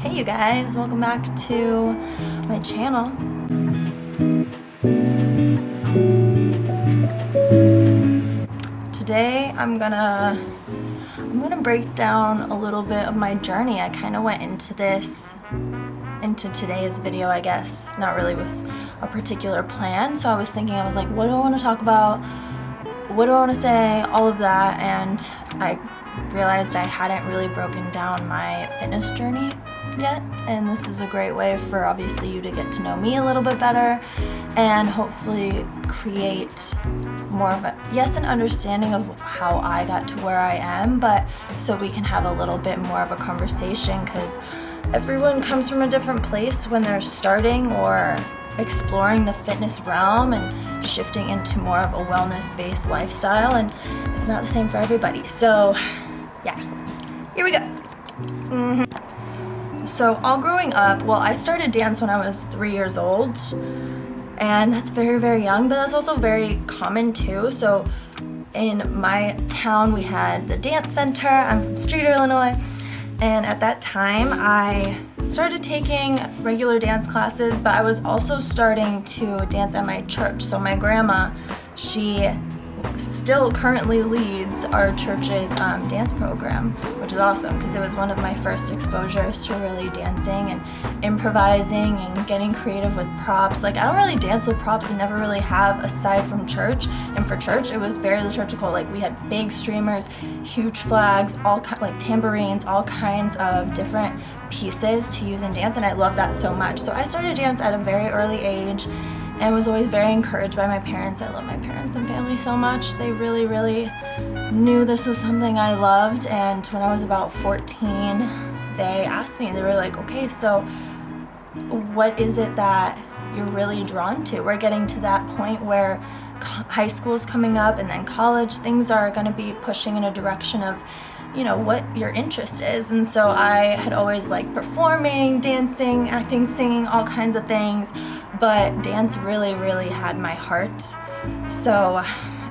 Hey you guys, welcome back to my channel. Today I'm gonna break down a little bit of my journey. I kind of went into today's video, I guess, not really with a particular plan. So I was like, what do I want to talk about? What do I want to say? All of that, and I realized I hadn't really broken down my fitness journey yet, and this is a great way for obviously you to get to know me a little bit better and hopefully create more of an understanding of how I got to where I am, but so we can have a little bit more of a conversation, because everyone comes from a different place when they're starting or exploring the fitness realm and shifting into more of a wellness-based lifestyle, and it's not the same for everybody. So yeah, here we go. So all growing up, well, I started dance when I was 3 years old, and that's very, very young, but that's also very common too. So in my town, we had the dance center. I'm from Streeter, Illinois, and at that time, I started taking regular dance classes, but I was also starting to dance at my church. So my grandma, she still currently leads our church's dance program, which is awesome because it was one of my first exposures to really dancing and improvising and getting creative with props. Like, I don't really dance with props and never really have aside from church. And for church, it was very liturgical. Like, we had big streamers, huge flags, like tambourines, all kinds of different pieces to use in dance, and I love that so much. So I started dance at a very early age and was always very encouraged by my parents. I love my parents and family so much. They really, really knew this was something I loved. And when I was about 14, they asked me, they were like, okay, so what is it that you're really drawn to? We're getting to that point where high school's coming up and then college, things are gonna be pushing in a direction of, you know, what your interest is. And so I had always liked performing, dancing, acting, singing, all kinds of things, but dance really, really had my heart. So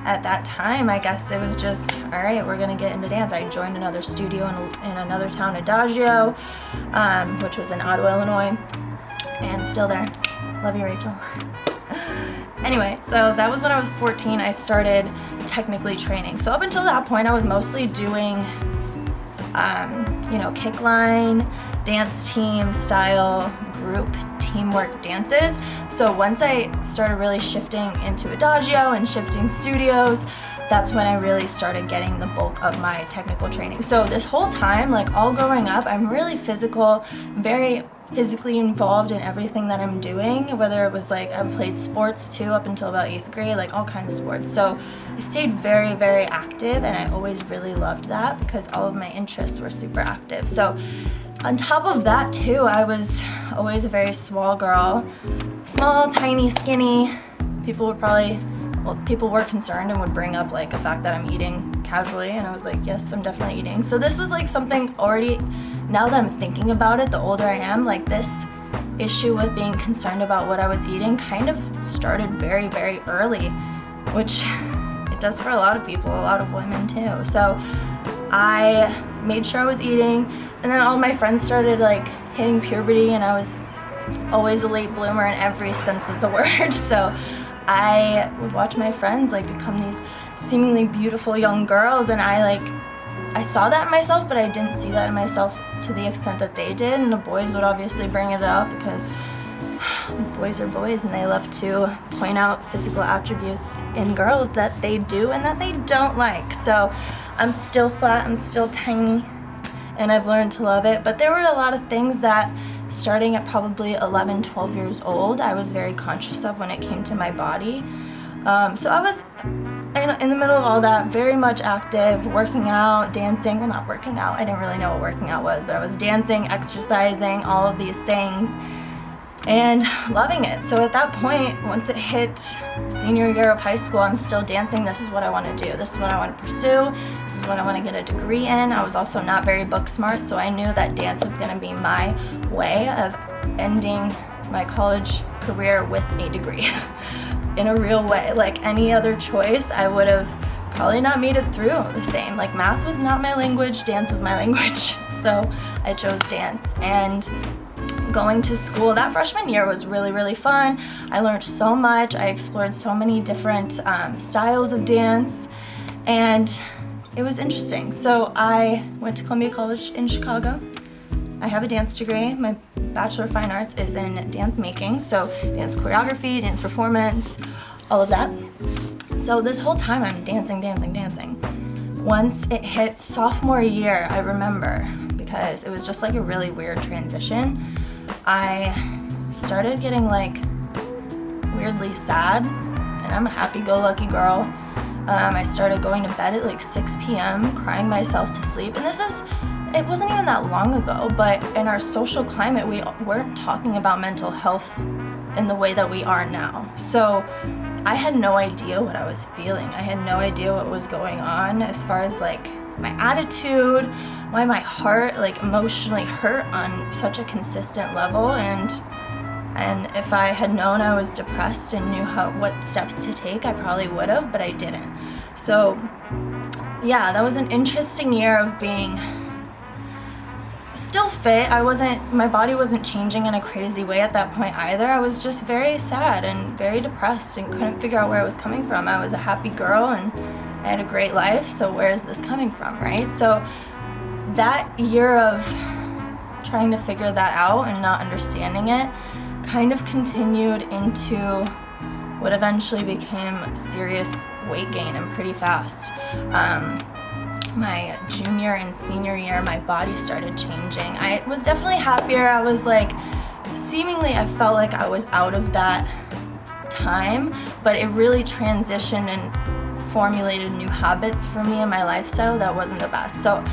at that time, I guess it was just, all right, we're gonna get into dance. I joined another studio in another town, Adagio, which was in Ottawa, Illinois, and still there. Love you, Rachel. Anyway, so that was when I was 14, I started technically training. So up until that point, I was mostly doing, kick line, dance team style, group teamwork dances. So once I started really shifting into Adagio and shifting studios, that's when I really started getting the bulk of my technical training. So this whole time, like all growing up, I'm really physical, very physically involved in everything that I'm doing, whether it was like I played sports too up until about 8th grade, like all kinds of sports. So I stayed very, very active, and I always really loved that because all of my interests were super active. So on top of that too, I was always a very small girl, small, tiny, skinny. People were concerned and would bring up like the fact that I'm eating casually, and I was like, yes, I'm definitely eating. So this was like something already, now that I'm thinking about it, the older I am, like this issue with being concerned about what I was eating kind of started very, very early, which it does for a lot of people, a lot of women too. So I made sure I was eating, and then all my friends started like hitting puberty, and I was always a late bloomer in every sense of the word. So I would watch my friends like become these seemingly beautiful young girls, and I saw that in myself, but I didn't see that in myself to the extent that they did. And the boys would obviously bring it up because boys are boys and they love to point out physical attributes in girls that they do and that they don't like. So I'm still flat, I'm still tiny, and I've learned to love it. But there were a lot of things that starting at probably 11, 12 years old, I was very conscious of when it came to my body. So I was in the middle of all that, very much active, working out, dancing. Well, not working out, I didn't really know what working out was, but I was dancing, exercising, all of these things, and loving it. So at that point, once it hit senior year of high school, I'm still dancing. This is what I want to do. This is what I want to pursue. This is what I want to get a degree in. I was also not very book smart, so I knew that dance was going to be my way of ending my college career with a degree in a real way. Like any other choice, I would have probably not made it through the same. Like math was not my language, dance was my language. so I chose dance. And going to school, that freshman year was really, really fun. I learned so much. I explored so many different styles of dance, and it was interesting. So I went to Columbia College in Chicago. I have a dance degree. My Bachelor of Fine Arts is in dance making, so dance choreography, dance performance, all of that. So this whole time I'm dancing. Once it hit sophomore year, I remember, because it was just like a really weird transition, I started getting like weirdly sad, and I'm a happy-go-lucky girl. I started going to bed at like 6 p.m., crying myself to sleep, and it wasn't even that long ago, but in our social climate, we weren't talking about mental health in the way that we are now. So I had no idea what I was feeling. I had no idea what was going on as far as like my attitude, why my heart like emotionally hurt on such a consistent level, and if I had known I was depressed and knew what steps to take, I probably would have, but I didn't. So yeah, that was an interesting year of being still fit. My body wasn't changing in a crazy way at that point either. I was just very sad and very depressed and couldn't figure out where it was coming from. I was a happy girl and I had a great life, so where is this coming from, right? So that year of trying to figure that out and not understanding it kind of continued into what eventually became serious weight gain, and pretty fast. My junior and senior year, my body started changing. I was definitely happier. I was like, seemingly I felt like I was out of that time, but it really transitioned and formulated new habits for me in my lifestyle that wasn't the best. So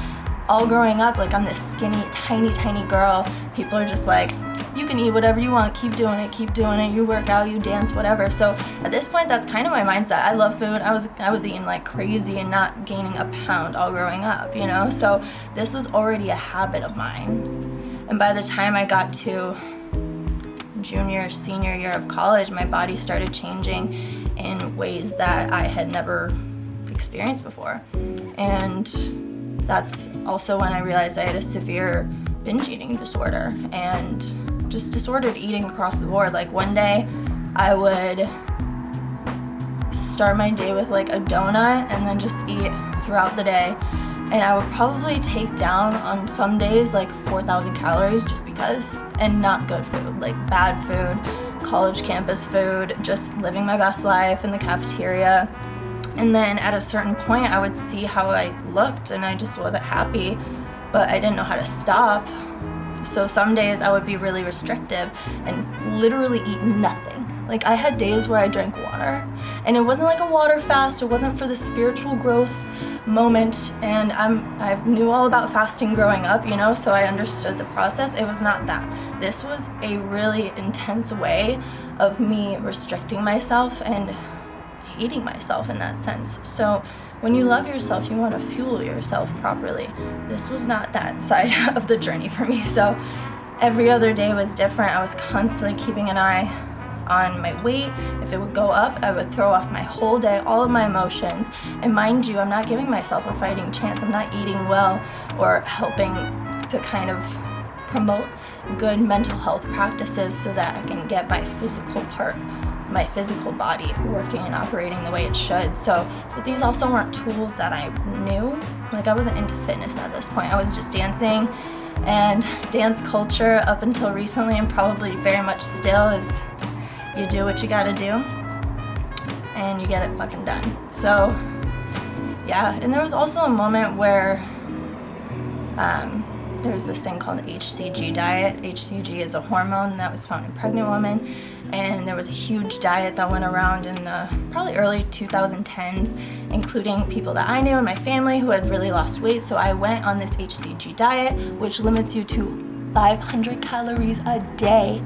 all growing up, like I'm this skinny, tiny girl. People are just like, you can eat whatever you want, keep doing it, you work out, you dance, whatever. So at this point, that's kind of my mindset. I love food. I was eating like crazy and not gaining a pound all growing up, you know? So this was already a habit of mine. And by the time I got to junior, senior year of college, my body started changing in ways that I had never experienced before. And that's also when I realized I had a severe binge eating disorder and just disordered eating across the board. Like one day I would start my day with like a donut and then just eat throughout the day. And I would probably take down on some days like 4,000 calories just because, and not good food, like bad food, college campus food, just living my best life in the cafeteria. And then at a certain point I would see how I looked and I just wasn't happy, but I didn't know how to stop. So some days I would be really restrictive and literally eat nothing. Like I had days where I drank water, and it wasn't like a water fast, it wasn't for the spiritual growth moment, and I knew all about fasting growing up, you know, so I understood the process. It was not that. This was a really intense way of me restricting myself and hating myself in that sense. So when you love yourself, you want to fuel yourself properly. This was not that side of the journey for me. So every other day was different. I was constantly keeping an eye on my weight. If it would go up, I would throw off my whole day, all of my emotions. And mind you, I'm not giving myself a fighting chance. I'm not eating well or helping to kind of promote good mental health practices so that I can get my physical body working and operating the way it should. So, but these also weren't tools that I knew. Like I wasn't into fitness at this point. I was just dancing, and dance culture up until recently, and probably very much still, is you do what you gotta do and you get it fucking done. So yeah, and there was also a moment where there was this thing called the HCG diet. HCG is a hormone that was found in pregnant women, and there was a huge diet that went around in the probably early 2010s, including people that I knew in my family who had really lost weight. So I went on this HCG diet, which limits you to 500 calories a day.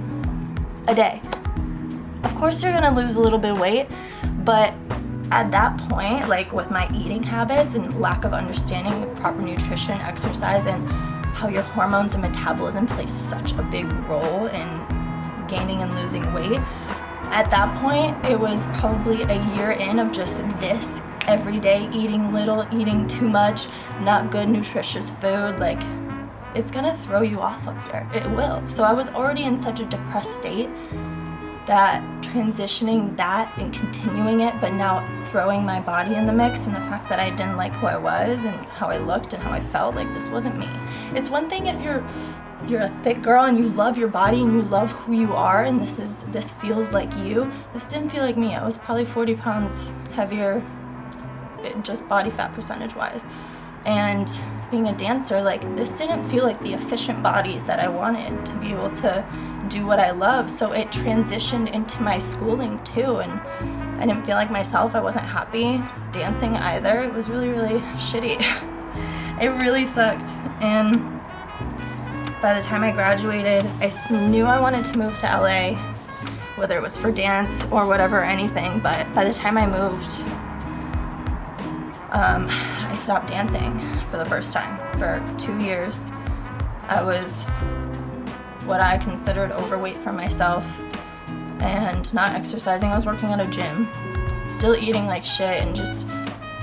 Of course you're gonna lose a little bit of weight, but at that point, like with my eating habits and lack of understanding of proper nutrition, exercise, and how your hormones and metabolism play such a big role in gaining and losing weight. At that point, it was probably a year in of just this every day, eating little, eating too much, not good nutritious food. Like it's gonna throw you off up here. It will. So I was already in such a depressed state that transitioning that and continuing it, but now throwing my body in the mix, and the fact that I didn't like who I was and how I looked and how I felt, like this wasn't me. It's one thing if you're a thick girl and you love your body and you love who you are, and this feels like you. This didn't feel like me. I was probably 40 pounds heavier, just body fat percentage wise. And being a dancer, like this didn't feel like the efficient body that I wanted to be able to do what I love. So it transitioned into my schooling too, and I didn't feel like myself. I wasn't happy dancing either. It was really, really shitty. It really sucked. And by the time I graduated, I knew I wanted to move to LA, whether it was for dance or whatever, anything. But by the time I moved, I stopped dancing for the first time. For 2 years, I was what I considered overweight for myself and not exercising. I was working at a gym, still eating like shit, and just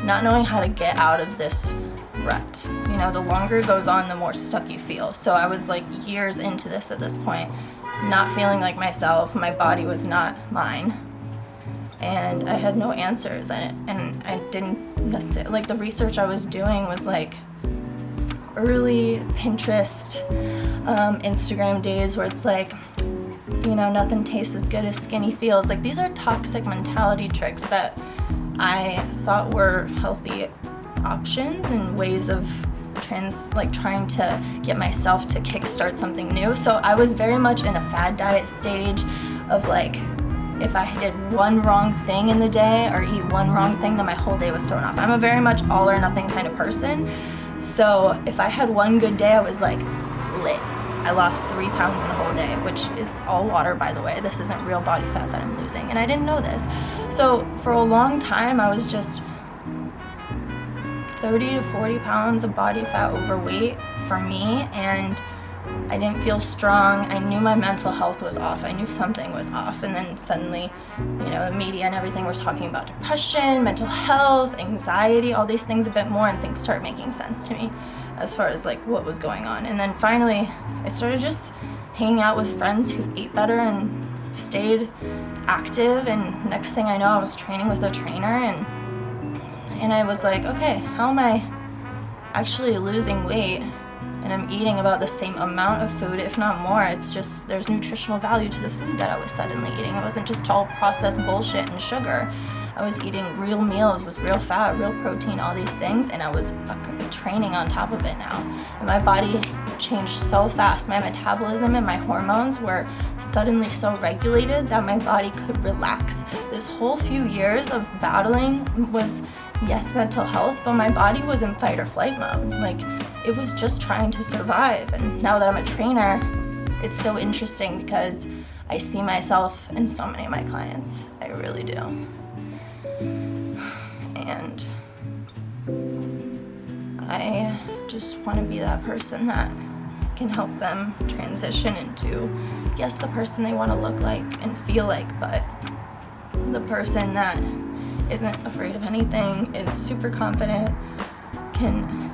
not knowing how to get out of this rut. You know, the longer it goes on, the more stuck you feel. So I was like years into this at this point, not feeling like myself. My body was not mine, and I had no answers. And I didn't necessarily, like the research I was doing was like early Pinterest, Instagram days where it's like, you know, nothing tastes as good as skinny feels. Like these are toxic mentality tricks that I thought were healthy options and ways of trying to get myself to kickstart something new. So I was very much in a fad diet stage of like, if I did one wrong thing in the day or eat one wrong thing, then my whole day was thrown off. I'm a very much all or nothing kind of person. So if I had one good day, I was like lit. I lost 3 pounds in a whole day, which is all water, by the way. This isn't real body fat that I'm losing, and I didn't know this. So for a long time, I was just 30 to 40 pounds of body fat overweight for me, and I didn't feel strong. I knew my mental health was off. I knew something was off. And then suddenly, you know, the media and everything was talking about depression, mental health, anxiety, all these things a bit more, and things started making sense to me as far as like what was going on. And then finally, I started just hanging out with friends who ate better and stayed active. And next thing I know, I was training with a trainer, and I was like, okay, how am I actually losing weight? And I'm eating about the same amount of food, if not more. It's just, there's nutritional value to the food that I was suddenly eating. It wasn't just all processed bullshit and sugar. I was eating real meals with real fat, real protein, all these things, and I was training on top of it now. And my body changed so fast. My metabolism and my hormones were suddenly so regulated that my body could relax. This whole few years of battling was, yes, mental health, but my body was in fight or flight mode. Like, it was just trying to survive. And now that I'm a trainer, it's so interesting because I see myself in so many of my clients. I really do. And I just want to be that person that can help them transition into, yes, the person they want to look like and feel like, but the person that isn't afraid of anything, is super confident, can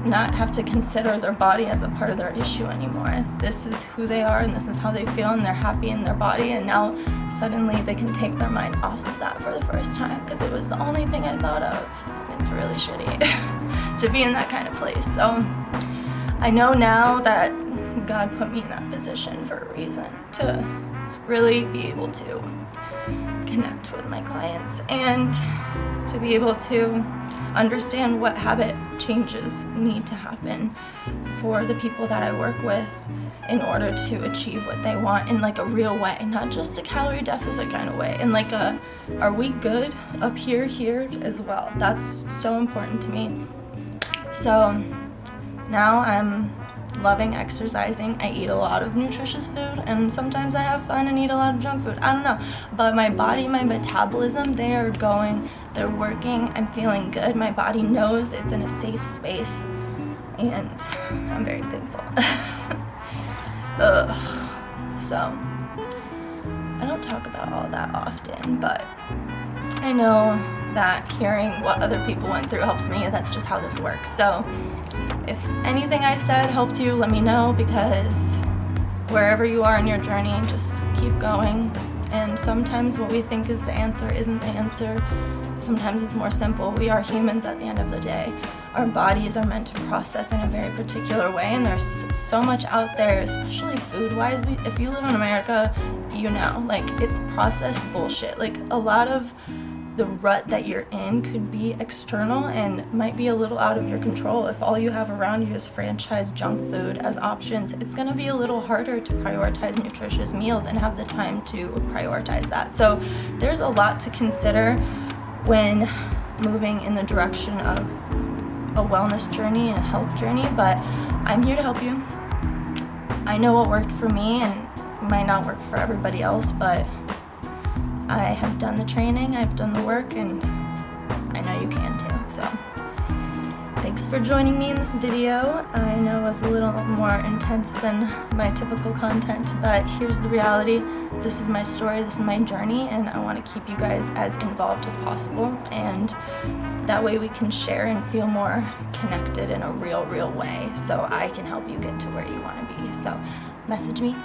not have to consider their body as a part of their issue anymore. This is who they are, and this is how they feel, and they're happy in their body, and now suddenly they can take their mind off of that for the first time because it was the only thing I thought of. It's really shitty to be in that kind of place. So I know now that God put me in that position for a reason, to really be able to connect with my clients and to be able to understand what habit changes need to happen for the people that I work with in order to achieve what they want in like a real way, not just a calorie deficit kind of way, and like a, are we good up here as well? That's so important to me. So now I'm loving exercising. I eat a lot of nutritious food, and sometimes I have fun and eat a lot of junk food. I don't know, but my body, my metabolism, they are going, they're working. I'm feeling good. My body knows it's in a safe space, and I'm very thankful. So I don't talk about all that often, but I know that hearing what other people went through helps me. That's just how this works. So if anything I said helped you, let me know, because wherever you are in your journey, just keep going. And sometimes what we think is the answer isn't the answer. Sometimes it's more simple. We are humans at the end of the day. Our bodies are meant to process in a very particular way, and there's so much out there, especially food-wise. If you live in America, you know, like, it's processed bullshit. Like, a lot of the rut that you're in could be external and might be a little out of your control. If all you have around you is franchised junk food as options, it's going to be a little harder to prioritize nutritious meals and have the time to prioritize that. So there's a lot to consider when moving in the direction of a wellness journey and a health journey, but I'm here to help you. I know what worked for me and might not work for everybody else, but I have done the training, I've done the work, and I know you can too. So thanks for joining me in this video. I know it was a little more intense than my typical content, but here's the reality. This is my story, this is my journey, and I want to keep you guys as involved as possible, and that way we can share and feel more connected in a real way, so I can help you get to where you want to be. So message me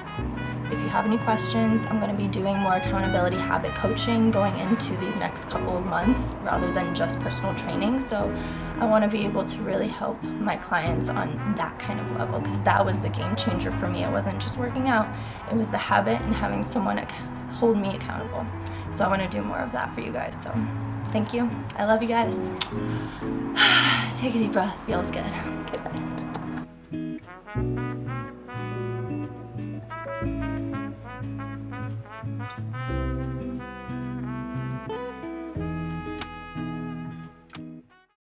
if you have any questions. I'm going to be doing more accountability habit coaching going into these next couple of months rather than just personal training. So I want to be able to really help my clients on that kind of level, because that was the game changer for me. It wasn't just working out, it was the habit and having someone hold me accountable. So I want to do more of that for you guys. So thank you. I love you guys. Take a deep breath. Feels good. Okay, bye.